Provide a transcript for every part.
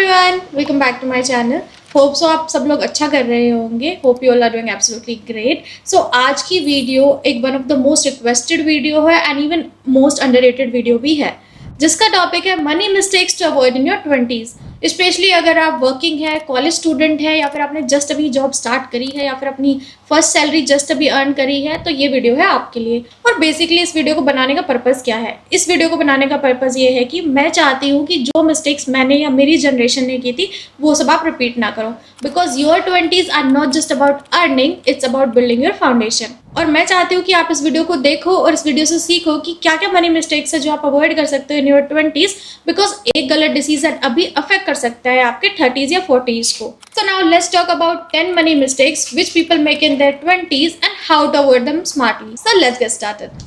Everyone, welcome back to my channel. Hope so आप सब लोग अच्छा कर रहे होंगे। Hope you all are doing absolutely great. So आज की वीडियो एक one of the most requested video है and even most underrated video भी है, जिसका टॉपिक है money mistakes to avoid in your 20s। Specially अगर आप वर्किंग है, कॉलेज स्टूडेंट है, या फिर आपने जस्ट अभी जॉब स्टार्ट करी है, या फिर अपनी फर्स्ट सैलरी जस्ट अभी अर्न करी है, तो ये वीडियो है आपके लिए। और बेसिकली इस वीडियो को बनाने का पर्पज़ क्या है? इस वीडियो को बनाने का पर्पज़ ये है कि मैं चाहती हूँ कि जो मिस्टेक्स मैंने या मेरी जनरेशन ने की थी वो सब आप रिपीट ना करो, because your 20s are not just about earning, it's about building your foundation. और मैं चाहती हूँ कि आप इस वीडियो को देखो और इस वीडियो से सीखो कि क्या क्या मनी मिस्टेक्स है जो आप अवॉइड कर सकते हो इन योर 20s, बिकॉज एक गलत डिसीजन अभी अफेक्ट कर सकता है आपके 30s या 40s को। So now let's talk about 10 money mistakes which people make in their 20s and how to avoid them smartly. So let's get started.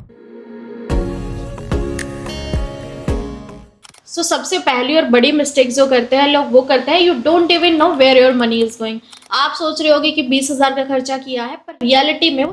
So सबसे पहली और बड़ी मिस्टेक जो करते हैं लोग वो करते हैं, you don't even know where your money is going. आप सोच रहे होगे कि 20,000 का खर्चा किया है, पर रियलिटी में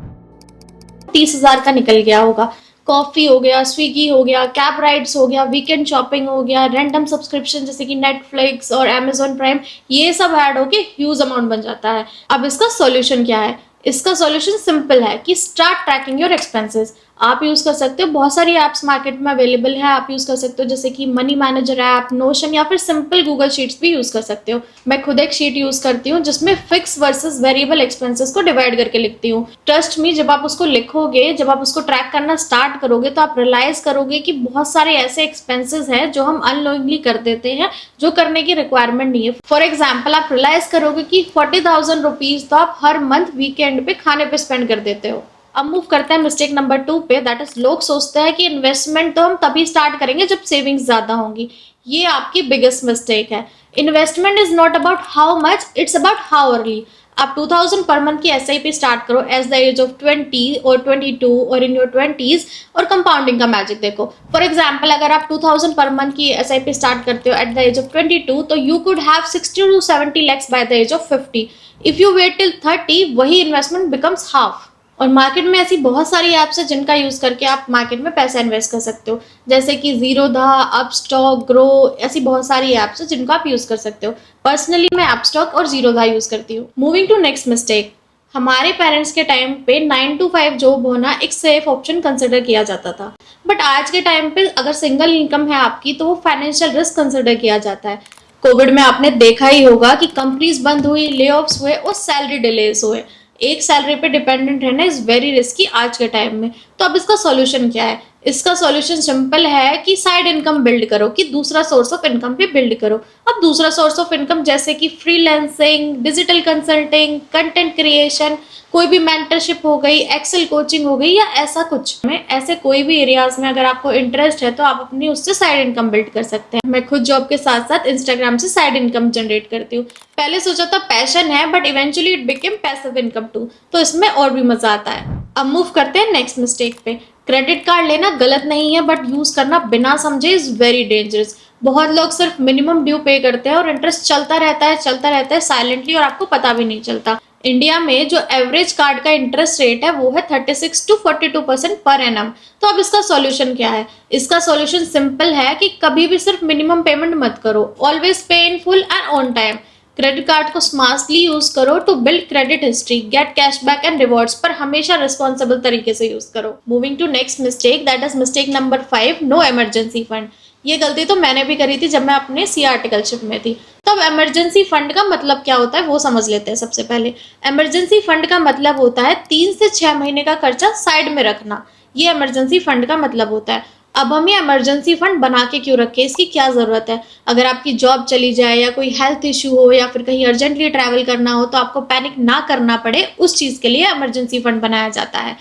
30,000 का निकल गया होगा। कॉफ़ी हो गया, स्विगी हो गया, कैब राइड्स हो गया, वीकेंड शॉपिंग हो गया, रैंडम सब्सक्रिप्शन जैसे कि नेटफ्लिक्स और अमेजॉन प्राइम, ये सब ऐड होके ह्यूज अमाउंट बन जाता है। अब इसका सॉल्यूशन क्या है? इसका सॉल्यूशन सिंपल है कि स्टार्ट ट्रैकिंग योर एक्सपेंसेस। आप यूज़ कर सकते हो, बहुत सारी ऐप्स मार्केट में अवेलेबल है, आप यूज़ कर सकते हो, जैसे कि मनी मैनेजर ऐप, नोशन, या फिर सिंपल गूगल शीट्स भी यूज़ कर सकते हो। मैं खुद एक शीट यूज़ करती हूँ जिसमें फिक्स वर्सेस वेरिएबल एक्सपेंसेस को डिवाइड करके लिखती हूँ। ट्रस्ट मी, जब आप उसको लिखोगे, जब आप उसको ट्रैक करना स्टार्ट करोगे, तो आप रियलाइज करोगे कि बहुत सारे ऐसे एक्सपेंसेस हैं जो हम अननोइंगली कर देते हैं, जो करने की रिक्वायरमेंट नहीं है। फॉर एग्जाम्पल, आप रियलाइज करोगे कि 40,000 रुपीज तो आप हर मंथ वीकेंड पे खाने पे स्पेंड कर देते हो। अब मूव करते हैं मिस्टेक नंबर 2 पे, दैट इज लोग सोचते हैं कि इन्वेस्टमेंट तो हम तभी स्टार्ट करेंगे जब सेविंग्स ज्यादा होंगी। ये आपकी बिगेस्ट मिस्टेक है। Investment is not about how much, it's about how early. आप 2000 पर मंथ की SIP स्टार्ट करो एज द एज ऑफ 20 और 22 और इन योर 20s, और कंपाउंडिंग का मैजिक देखो। फॉर एग्जाम्पल, अगर आप 2000 पर मंथ की SIP स्टार्ट करते हो एट द एज ऑफ 22, तो you could have 60 to 70 lakhs by the age of 50। If you wait till 30, वही इन्वेस्टमेंट बिकम्स हाफ। और मार्केट में ऐसी बहुत सारी ऐप्स है जिनका यूज़ करके आप मार्केट में पैसा इन्वेस्ट कर सकते हो, जैसे कि जीरोधा, अपस्टॉक, ग्रो, ऐसी बहुत सारी ऐप्स है जिनको आप यूज़ कर सकते हो। पर्सनली मैं अपस्टॉक और जीरोधा यूज़ करती हूँ। मूविंग टू नेक्स्ट मिस्टेक, हमारे पेरेंट्स के टाइम पे 9 to 5 जॉब होना एक सेफ ऑप्शन कंसिडर किया जाता था, बट आज के टाइम पे अगर सिंगल इनकम है आपकी तो वो फाइनेंशियल रिस्क कंसिडर किया जाता है। कोविड में आपने देखा ही होगा कि कंपनीज बंद हुई, ले ऑफ्स हुए और सैलरी डिलेस हुए। एक सैलरी पे डिपेंडेंट रहना इज वेरी रिस्की आज के टाइम में। तो अब इसका सॉल्यूशन क्या है? इसका सॉल्यूशन सिंपल है कि साइड इनकम बिल्ड करो, कि दूसरा सोर्स ऑफ इनकम भी बिल्ड करो। अब दूसरा सोर्स ऑफ इनकम जैसे कि freelancing, digital consulting, content creation, कोई भी मेंटरशिप हो गई, एक्सेल कोचिंग हो गई, या ऐसा कुछ में ऐसे कोई भी एरियाज में अगर आपको इंटरेस्ट है तो आप अपनी उससे साइड इनकम बिल्ड कर सकते हैं। मैं खुद जॉब के साथ साथ इंस्टाग्राम से साइड इनकम जनरेट करती हूँ। पहले सोचा था पैशन है, but eventually it became passive income too, तो इसमें और भी मजा आता है। अब मूव करते हैं नेक्स्ट मिस्टेक पे। क्रेडिट कार्ड लेना गलत नहीं है, बट यूज करना बिना समझे इज वेरी डेंजरस। बहुत लोग सिर्फ मिनिमम ड्यू पे करते हैं और इंटरेस्ट चलता रहता है साइलेंटली, और आपको पता भी नहीं चलता। इंडिया में जो एवरेज कार्ड का इंटरेस्ट रेट है वो है 36 to 42% पर एनम। तो अब इसका सॉल्यूशन क्या है? इसका सॉल्यूशन सिंपल है कि कभी भी सिर्फ मिनिमम पेमेंट मत करो, always pay in full and on time. Credit card को स्मार्टली यूज करो to build credit history, get cashback and rewards, पर हमेशा रिस्पॉन्सिबल तरीके से यूज करो। Moving to next mistake, that is mistake number 5, no emergency fund. ये गलती तो मैंने भी करी थी जब मैं अपने CA आर्टिकलशिप में थी। तो अब इमरजेंसी फंड का मतलब क्या होता है वो समझ लेते हैं। सबसे पहले इमरजेंसी फंड का मतलब होता है 3 से 6 महीने का खर्चा साइड में रखना। ये इमरजेंसी फंड का मतलब होता है। अब हम ये इमरजेंसी फंड बना के क्यों रखें? इसकी क्या ज़रूरत है? अगर आपकी जॉब चली जाए, या कोई हेल्थ इशू हो, या फिर कहीं अर्जेंटली ट्रैवल करना हो, तो आपको पैनिक ना करना पड़े, उस चीज़ के लिए इमरजेंसी फंड बनाया जाता है।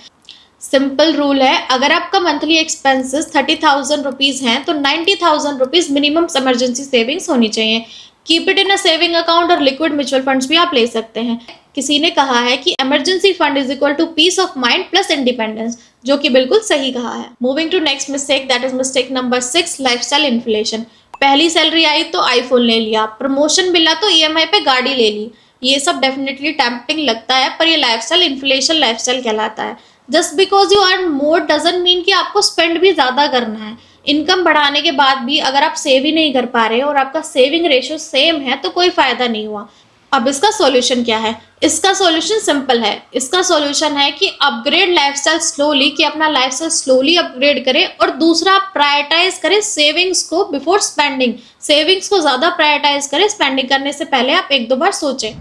सिंपल रूल है, अगर आपका मंथली एक्सपेंसेस 30,000 रुपीज़ हैं तो 90,000 रुपीज़ मिनिमम इमरजेंसी सेविंग्स होनी चाहिए। Keep it in a saving account, और लिक्विड म्यूचुअल फंड्स भी आप ले सकते हैं। किसी ने कहा है कि emergency fund is equal to peace of mind plus independence, जो कि बिल्कुल सही कहा है। Moving to next mistake, that is mistake number 6, lifestyle inflation. पहली सैलरी आई तो आईफोन ले लिया, प्रमोशन मिला तो EMI पे गाड़ी ले ली। ये सब डेफिनेटली टेम्पटिंग लगता है, पर ये लाइफस्टाइल इन्फ्लेशन लाइफस्टाइल कहलाता है। Just because you earn more doesn't mean कि आपको स्पेंड भी ज्यादा करना है। इनकम बढ़ाने के बाद भी अगर आप सेव ही नहीं कर पा रहे हो और आपका सेविंग रेशियो सेम है तो कोई फायदा नहीं हुआ। अब इसका सॉल्यूशन क्या है? इसका सॉल्यूशन सिंपल है। इसका सॉल्यूशन है कि अपग्रेड लाइफस्टाइल स्लोली, कि अपना लाइफस्टाइल स्लोली अपग्रेड करें, और दूसरा आप प्रायोरिटाइज करें सेविंग्स को बिफोर स्पेंडिंग। सेविंग्स को ज्यादा प्रायोरिटाइज करें, स्पेंडिंग करने से पहले आप एक दो बार सोचें।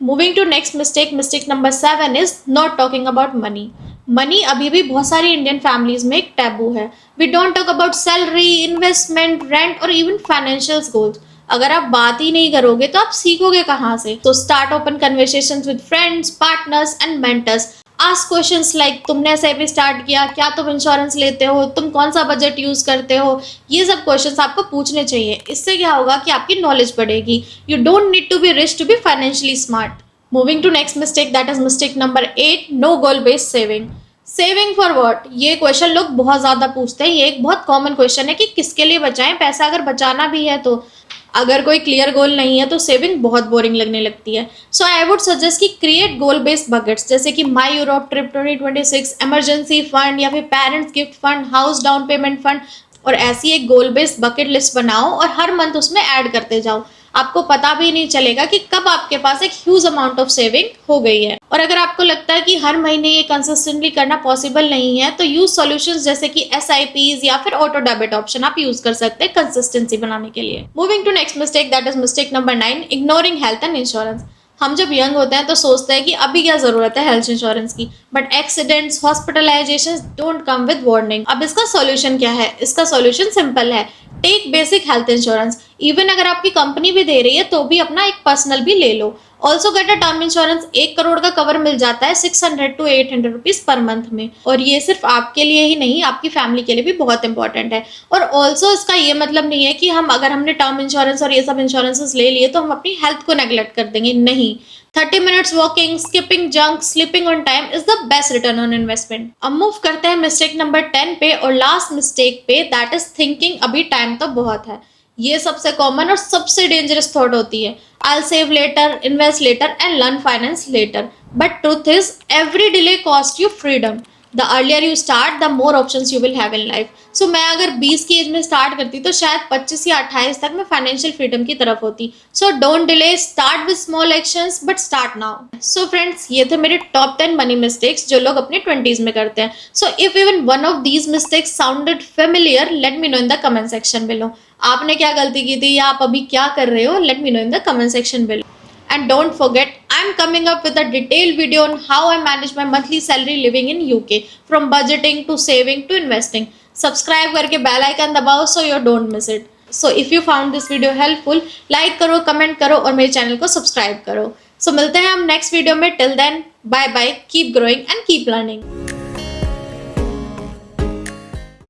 Moving to next mistake, mistake number 7 is not talking about money. Money अभी भी बहुत सारी इंडियन फैमिलीज में एक टैबू है। We don't talk about salary, investment, rent और इवन फाइनेंशियल गोल्स। अगर आप बात ही नहीं करोगे तो आप सीखोगे कहाँ से? तो start open conversations with friends, partners and mentors. Ask questions like तुमने ऐसे भी स्टार्ट किया, क्या तुम इंश्योरेंस लेते हो, तुम कौन सा बजट यूज करते हो? ये सब क्वेश्चंस आपको पूछने चाहिए। इससे क्या होगा कि आपकी नॉलेज बढ़ेगी। You don't need to be rich to be financially smart. Moving to next mistake, that is mistake number 8, no goal based saving. Saving for what? ये क्वेश्चन लोग बहुत ज्यादा पूछते हैं। ये एक बहुत कॉमन क्वेश्चन है कि किसके लिए बचाएं पैसा, अगर बचाना भी है तो। अगर कोई क्लियर गोल नहीं है तो सेविंग बहुत बोरिंग लगने लगती है। सो आई वुड सजेस्ट कि क्रिएट गोल बेस्ड बकेट्स, जैसे कि माई यूरोप ट्रिप 2026, इमरजेंसी फंड या फिर parents gift fund, house down payment fund. और ऐसी एक गोल बेस्ड बकेट लिस्ट बनाओ और हर मंथ उसमें ऐड करते जाओ। आपको पता भी नहीं चलेगा कि कब आपके पास एक ह्यूज अमाउंट ऑफ सेविंग हो गई है। और अगर आपको लगता है कि हर महीने ये कंसिस्टेंटली करना पॉसिबल नहीं है तो यूज सॉल्यूशंस जैसे कि SIPs या फिर ऑटो डेबिट ऑप्शन आप यूज कर सकते हैं कंसिस्टेंसी बनाने के लिए। Moving to next mistake, that is mistake number 9, ignoring health and insurance. हम जब यंग होते हैं तो सोचते हैं कि अभी क्या जरूरत है हेल्थ इंश्योरेंस की, but accidents, hospitalization don't come with warning. अब इसका सॉल्यूशन क्या है? इसका सॉल्यूशन सिंपल है, take basic health insurance. Even अगर आपकी कंपनी भी दे रही है तो भी अपना एक पर्सनल भी ले लो। Also get a term insurance. 1 crore का कवर मिल जाता है 600 to 800 रुपीज पर मंथ में। और ये सिर्फ आपके लिए ही नहीं, आपकी फैमिली के लिए भी बहुत इंपॉर्टेंट है। और ऑल्सो इसका ये मतलब नहीं है कि हमने टर्म इंश्योरेंस और ये सब इंश्योरेंसेस ले लिए तो हम अपनी हेल्थ को नेग्लेक्ट कर देंगे। नहीं, 30 minutes walking, skipping junk, sleeping on time is the best return on investment. अब मूव करते हैं मिस्टेक नंबर 10 पे और लास्ट मिस्टेक पे, दैट इज थिंकिंग अभी टाइम तो बहुत है। ये सबसे कॉमन और सबसे डेंजरस थॉट होती है। I'll save later, invest later and learn finance later. But truth is, every delay costs you freedom. The earlier you start, the more options you will have in life. So मैं अगर 20 की as में start करती तो शायद 25 या 28 तक मैं फाइनेंशियल फ्रीडम की तरफ होती। So don't delay, start with small actions, but start now. So friends, ये थे मेरे top 10 money mistakes जो लोग अपने 20s में करते हैं। So if even one of these mistakes sounded familiar, let me know in the comment section below. आपने क्या गलती की थी या आप अभी क्या कर रहे हो? Let me know in the comment section below. And don't forget, I'm coming up with a detailed video on how I manage my monthly salary living in UK, from budgeting to saving to investing. Subscribe करके bell icon दबाओ so you don't miss it. So if you found this video helpful, like करो, comment करो और मेरे channel को subscribe करो। So मिलते हैं हम नेक्स्ट वीडियो में। Till then, bye bye, keep growing and keep learning.